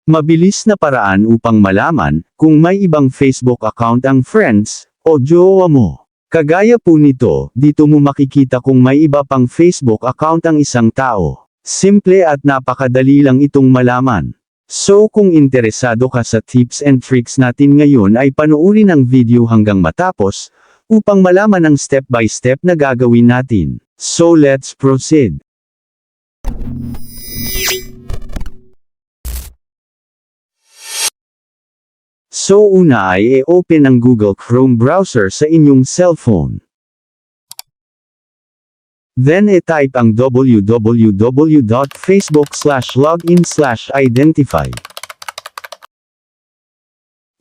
Mabilis na paraan upang malaman kung may ibang Facebook account ang friends o jowa mo. Kagaya po nito, dito mo makikita kung may iba pang Facebook account ang isang tao. Simple at napakadali lang itong malaman. So kung interesado ka sa tips and tricks natin ngayon ay panoorin ang video hanggang matapos, upang malaman ang step-by-step na gagawin natin. So let's proceed. So una ay i-open ang Google Chrome browser sa inyong cellphone. Then i-type ang www.facebook.com/login/identify.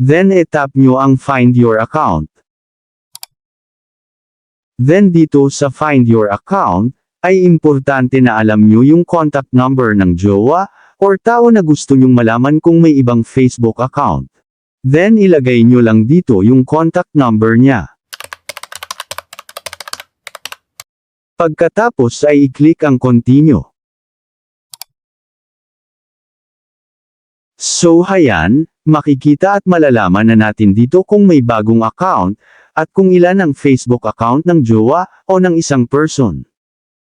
Then i-tap nyo ang Find Your Account. Then dito sa Find Your Account, ay importante na alam nyo yung contact number ng jowa, or tao na gusto nyong malaman kung may ibang Facebook account. Then ilagay nyo lang dito yung contact number niya. Pagkatapos ay i-click ang Continue. So hayan, makikita at malalaman na natin dito kung may bagong account, at kung ilan ang Facebook account ng jowa, o ng isang person.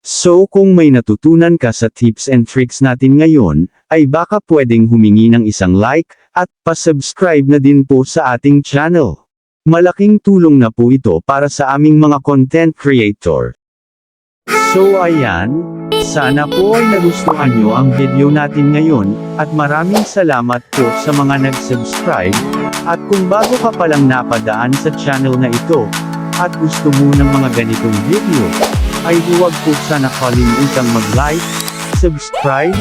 So kung may natutunan ka sa tips and tricks natin ngayon, ay baka pwedeng humingi ng isang like, at pa-subscribe na din po sa ating channel. Malaking tulong na po ito para sa aming mga content creator. So ayan, sana po ay nagustuhan nyo ang video natin ngayon, at maraming salamat po sa mga nag-subscribe, at kung bago ka palang napadaan sa channel na ito, at gusto mo ng mga ganitong video, ay huwag po sana kalimutang mag-like, subscribe,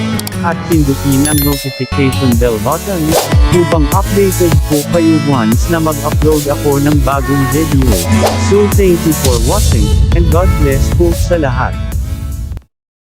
at pindutin ang notification bell button, upang updated po kayo once na mag-upload ako ng bagong video. So thank you for watching, and God bless po sa lahat.